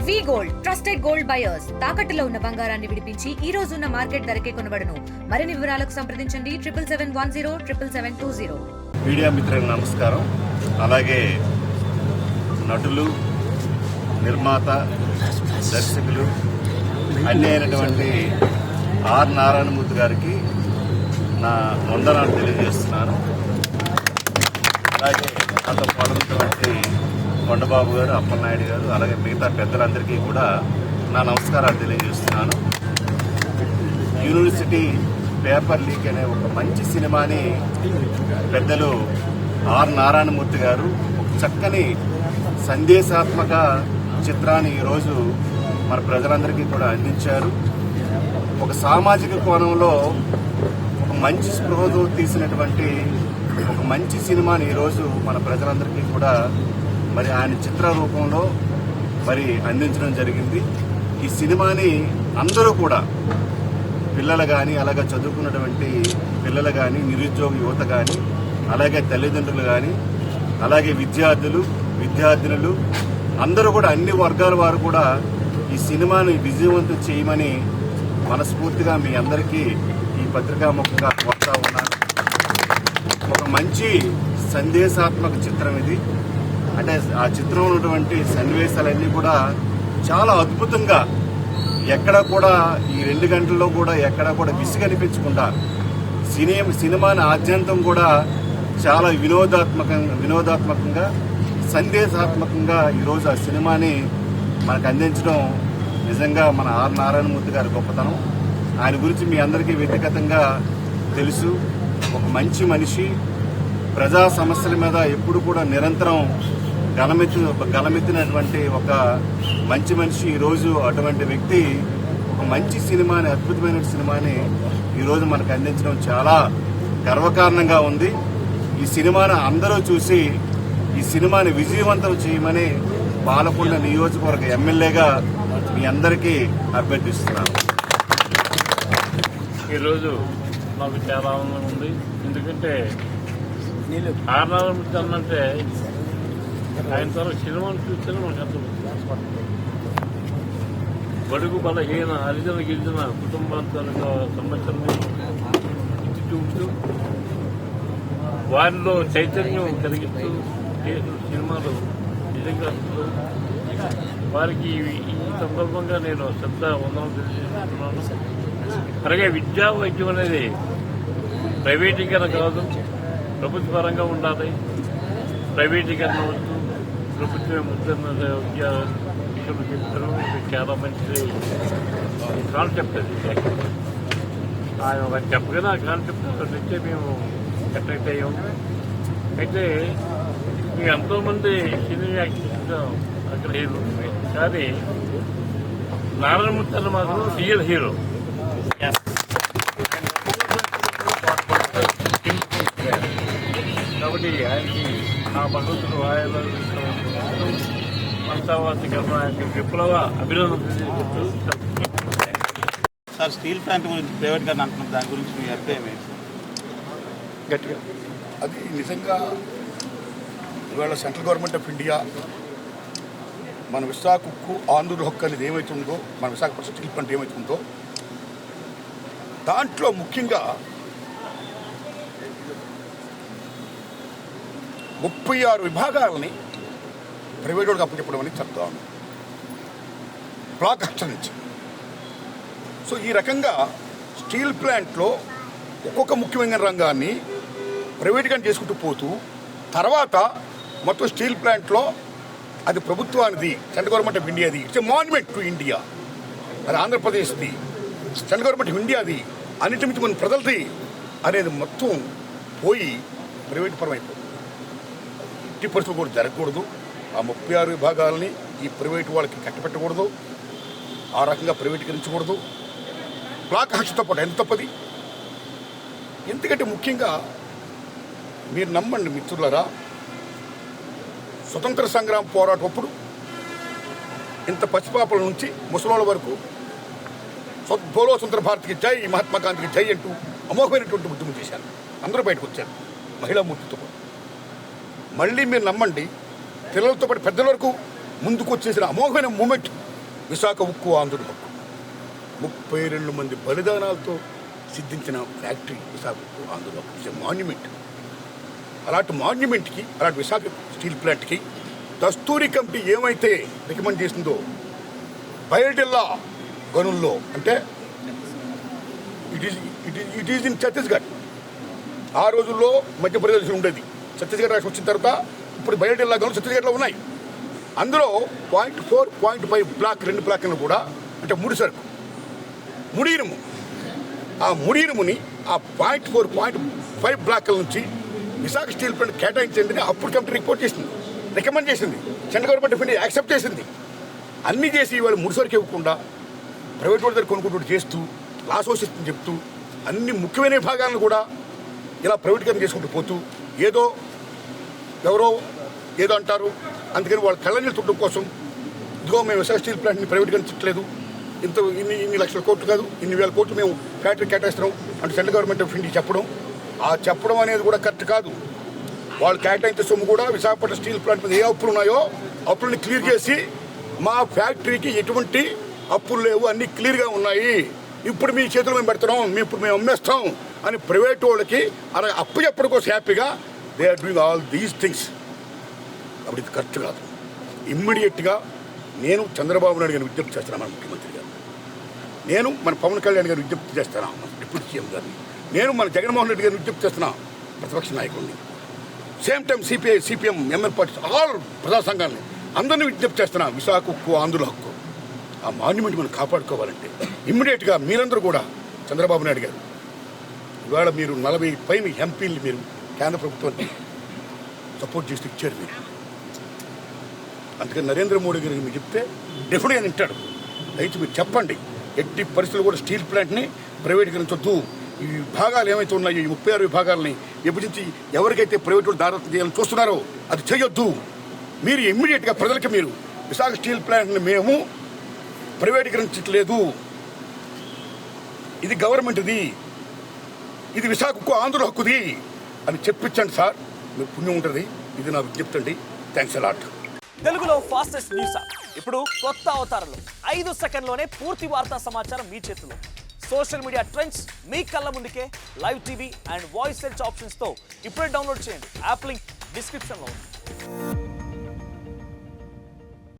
వి gold trusted gold buyers తాకట్టులో ఉన్న బంగారాన్ని విడిపించి ఈ రోజు ఉన్న మార్కెట్ ధరకే కొనబడును. మరిన్ని వివరాలకు సంప్రదించండి 7771077720. మీడియా మిత్రులకు నమస్కారం. అలాగే నటులు, నిర్మాత, దర్శకులు అన్నీ అయినటువంటి ఆర్ నారాయణమూర్తి గారికి నా వందనాలు తెలియజేస్తున్నాను. అలాగే నాతో పాల్గొన్నటువంటి కొండబాబు గారు, అప్పలనాయుడు గారు, అలాగే మిగతా పెద్దలందరికీ కూడా నా నమస్కారాలు తెలియజేస్తున్నాను. యూనివర్సిటీ పేపర్ లీక్ అనే ఒక మంచి సినిమాని పెద్దలు ఆర్ నారాయణమూర్తి గారు ఒక చక్కని సందేశాత్మక చిత్రాన్ని ఈరోజు మన ప్రజలందరికీ కూడా అందించారు. ఒక సామాజిక కోణంలో ఒక మంచి స్పృహతో తీసినటువంటి ఒక మంచి సినిమాని ఈరోజు మన ప్రజలందరికీ కూడా మరి ఆయన చిత్ర రూపంలో మరి అందించడం జరిగింది. ఈ సినిమాని అందరూ కూడా పిల్లలు కానీ, అలాగే చదువుకున్నటువంటి పిల్లలు కానీ, నిరుద్యోగ యువత కానీ, అలాగే తల్లిదండ్రులు కానీ, అలాగే విద్యార్థినులు అందరూ కూడా అన్ని వర్గాల వారు కూడా ఈ సినిమాని విజయవంతం చేయమని మనస్ఫూర్తిగా మీ అందరికీ ఈ పత్రికాముఖంగా కోరుతా ఉన్నాను. ఒక మంచి సందేశాత్మక చిత్రం ఇది. అంటే ఆ చిత్రంలో ఉన్నటువంటి సన్నివేశాలన్నీ కూడా చాలా అద్భుతంగా, ఎక్కడ కూడా ఈ 2 గంటల్లో కూడా ఎక్కడ కూడా విసుగనిపించకుండా సినిమాని ఆద్యంతం కూడా చాలా వినోదాత్మకంగా సందేశాత్మకంగా ఈరోజు ఆ సినిమాని మనకు అందించడం నిజంగా మన ఆర్ నారాయణమూర్తి గారి గొప్పతనం. ఆయన గురించి మీ అందరికీ వ్యక్తిగతంగా తెలుసు. ఒక మంచి మనిషి, ప్రజా సమస్యల మీద ఎప్పుడు కూడా నిరంతరం గలమెత్తినటువంటి ఒక మంచి మనిషి. ఈరోజు అటువంటి వ్యక్తి ఒక మంచి సినిమాని, అద్భుతమైన సినిమాని ఈరోజు మనకు అందించడం చాలా గర్వకారణంగా ఉంది. ఈ సినిమాని అందరూ చూసి ఈ సినిమాని విజయవంతం చేయమని పాలకొండ నియోజకవర్గ ఎమ్మెల్యేగా మీ అందరికీ అభ్యర్థిస్తున్నాను. ఈరోజు నాకు చాలా ఆనందంగా ఉంది. ఎందుకంటే ఆనందం అంటే ఆయన తర్వాత సినిమాను చూస్తేనే మనకు అర్థం. బడుగు బలహీన హరిజన గిరిజన కుటుంబాలతో సంబంధించి చూపుతూ వారిలో చైతన్యం కలిగిస్తూ సినిమాలు నిజంగా వారికి ఈ సందర్భంగా నేను శ్రద్ధ వందనం తెలియజేస్తున్నాను. అలాగే విద్యా వైద్యం అనేది ప్రైవేటీకరణ కాదు, ప్రభుత్వ పరంగా ఉండాలి. ప్రైవేటీకరణ వద్దు, ప్రభుత్వం ముద్రణ విద్యా విషయంలో చెప్తారు. చాలా మంచి కాన్సెప్ట్ అది. ఆయన చెప్పగానే ఆ కాన్సెప్ట్ నుంచే మేము అట్రాక్ట్ అయ్యాము. అయితే మీకు ఎంతోమంది సినీ యాక్టర్స్ అక్కడ హీరో, కానీ నారాయణమూర్తి అన్న మాత్రం రియల్ హీరో. కాబట్టి ఆయనకి ఆ భగవంతుడు ఆయన వంశవాసికరణ విప్లవ అభినందన తెలియజేస్తూ. సార్, స్టీల్ ప్లాంట్ గురించి ప్రైవేట్ గారిని అంటున్నారు, దాని గురించి మీ అభిప్రాయం ఏంటి? గట్టిగా అది నిజంగా ఇవాళ సెంట్రల్ గవర్నమెంట్ ఆఫ్ ఇండియా మన విశాఖ ఉక్కు, ఆంధ్ర హక్కు అనేది ఏమవుతుందో, మన విశాఖపట్నం స్టీల్ ప్లాంట్ ఏమవుతుందో దాంట్లో ముఖ్యంగా 36 విభాగాలని ప్రైవేట్ వాడికి అప్పచెప్పడం అనేది చెప్తాను, బ్లాక్ హస్టర్ నుంచి. సో ఈ రకంగా స్టీల్ ప్లాంట్లో ఒక్కొక్క ముఖ్యమైన రంగాన్ని ప్రైవేట్గా చేసుకుంటూ పోతూ తర్వాత మొత్తం స్టీల్ ప్లాంట్లో అది ప్రభుత్వానిది, సెంట్రల్ గవర్నమెంట్ ఆఫ్ ఇండియాది, it's a monument to India, అది ఆంధ్రప్రదేశ్ది, సెంట్రల్ గవర్నమెంట్ ఆఫ్ ఇండియాది, అన్నిటి మించి మన ప్రజలది అనేది మొత్తం పోయి ప్రైవేట్ పరం అయిపోతుంది. ఇట్టి పరిస్థితులు కూడా జరగకూడదు. ఆ 36 విభాగాలని ఈ ప్రైవేట్ వాళ్ళకి కట్టపెట్టకూడదు, ఆ రకంగా ప్రైవేటీకరించకూడదు. బ్లాక్ హస్టర్తో పాటు ఎంత తప్పది. ఎందుకంటే ముఖ్యంగా మీరు నమ్మండి మిత్రులారా, స్వతంత్ర సంగ్రామ పోరాటం అప్పుడు ఇంత పసిపాపల నుంచి ముసలోళ్ళ వరకు బోలో స్వతంత్ర భారత్కి జై, మహాత్మా గాంధీకి జై అంటూ అమోఘమైనటువంటి ఉద్యమం చేశారు. అందరూ బయటకు వచ్చారు మహిళా మూర్తితో పాటు. మళ్ళీ మీరు నమ్మండి, పిల్లలతో పాటు పెద్దల వరకు ముందుకు వచ్చేసిన అమోఘమైన మూమెంట్ విశాఖ ఉక్కు ఆంధ్రుల హక్కు 32 మంది బలిదానాలతో సిద్ధించిన ఫ్యాక్టరీ విశాఖ ఉక్కు ఆంధ్రుల హక్కు. It's monument. అలాంటి మాన్యుమెంట్కి, అలాంటి విశాఖ స్టీల్ ప్లాంట్కి దస్తూరి కమిటీ ఏమైతే రికమెండ్ చేసిందో బయటిల్లా గనుల్లో, అంటే ఇట్ ఈజ్ ఇన్ ఛత్తీస్గఢ్. ఆ రోజుల్లో మధ్యప్రదేశ్లో ఉండేది. ఛత్తీస్గఢ్ రాష్ట్రం వచ్చిన తర్వాత ఇప్పుడు బయటిల్లా గనులు ఛత్తీస్గఢ్లో ఉన్నాయి. అందులో 0.4, 0.5 బ్లాక్, 2 బ్లాక్లను కూడా, అంటే ముడి సరుకు, ముడి ఇనుము, ఆ ముడి ఇనుముని ఆ 0.4, 0.5 బ్లాక్ల నుంచి విశాఖ స్టీల్ ప్లాంట్ కేటాయించండి అప్పుడు కమిటీ రిపోర్ట్ చేసింది, రికమెండ్ చేసింది. Central government of India accept చేసింది. అన్నీ చేసి ఇవాళ ముడి సరుకు ఇవ్వకుండా ప్రైవేట్ వాళ్ళ దగ్గర కొనుక్కుంటూ చేస్తూ లాస్ వస్తుందని చెప్తూ అన్ని ముఖ్యమైన విభాగాలను కూడా ఇలా ప్రైవేటీకరణ చేసుకుంటూ పోతూ ఎవరో ఏదో అంటారు, అందుకని వాళ్ళ కళ్ళని తుట్టడం కోసం ఇదిగో మేము విశాఖ స్టీల్ ప్లాంట్ని ప్రైవేటీకరించట్లేదు, ఇన్ని లక్షల కోట్లు కాదు, ఇన్ని వేల కోట్లు మేము ఫ్యాక్టరీ కేటాయిస్తున్నాం అంటే సెంట్రల్ గవర్నమెంట్ ఆఫ్ ఇండియా చెప్పడం అనేది కూడా కరెక్ట్ కాదు. వాళ్ళు కేటాయించే సొమ్ము కూడా విశాఖపట్నం స్టీల్ ప్లాంట్ మీద ఏ అప్పులు ఉన్నాయో అప్పులని క్లియర్ చేసి మా ఫ్యాక్టరీకి ఎటువంటి అప్పులు లేవు, అన్నీ క్లియర్గా ఉన్నాయి, ఇప్పుడు మీ చేతులు మేము పెడుతున్నాం, ఇప్పుడు మేము అమ్మేస్తాం అని ప్రైవేట్ వాళ్ళకి అలా అప్పు చెప్పడం కోసం హ్యాపీగా they are doing all these things. అప్పుడు ఇది కరెక్ట్ కాదు. ఇమ్మీడియట్గా నేను చంద్రబాబు నాయుడు గారిని విజ్ఞప్తి చేస్తున్నాను, మన ముఖ్యమంత్రి గారు, నేను మన పవన్ కళ్యాణ్ గారిని విజ్ఞప్తి చేస్తున్నాను, మన డిప్యూటీ సీఎం గారిని, నేను మన జగన్మోహన్ రెడ్డి గారిని విజ్ఞప్తి చేస్తున్నా, ప్రతిపక్ష నాయకుడిని, same time CPI, CPM, ML parties, all ప్రజా సంఘాన్ని అందరినీ విజ్ఞప్తి చేస్తున్నా. విశాఖ ఉక్కు ఆంధ్రుల హక్కు, ఆ మాన్యుమెంట్ మనం కాపాడుకోవాలంటే ఇమ్మీడియట్గా మీరందరూ కూడా, చంద్రబాబు నాయుడు గారు ఇవాళ మీరు 40 పైన ఎంపీలు మీరు కేంద్ర ప్రభుత్వాన్ని సపోర్ట్ చేస్తూ ఇచ్చారు మీరు. అందుకని నరేంద్ర మోడీ గారికి మీరు చెప్తే డెఫినెట్గా వింటాడు. అయితే మీరు చెప్పండి, ఎట్టి పరిస్థితులు కూడా స్టీల్ ప్లాంట్ని ప్రైవేటీకరించొద్దు. ఈ విభాగాలు ఏమైతే ఉన్నాయో, ఈ 36 విభాగాలని విభజించి ఎవరికైతే ప్రైవేట్ దారత్వం చేయాలని చూస్తున్నారో అది చేయొద్దు. మీరు ఇమ్మీడియట్గా ప్రజలకి మీరు విశాఖ స్టీల్ ప్లాంట్ని మేము ప్రైవేటీకరించట్లేదు, ఇది గవర్నమెంట్ది, ఇది విశాఖకు ఆంధ్ర హక్కుది అని చెప్పించండి సార్, మీకు పుణ్యం ఉంటుంది. ఇది నా విజ్ఞప్తి అండి. Thanks a lot. తెలుగులో ఫాస్టెస్ట్ న్యూస్ యాప్ ఇప్పుడు కొత్త అవతారంలో 5 సెకండ్లోనే పూర్తి వార్తా సమాచారం మీ చేతిలో. సోషల్ మీడియా ట్రెండ్స్ మీ కళ్ళ ముందుకే live TV and voice search ఆప్షన్స్తో ఇప్పుడే డౌన్లోడ్ చేయండి. యాప్ లింక్ డిస్క్రిప్షన్లో ఉంది.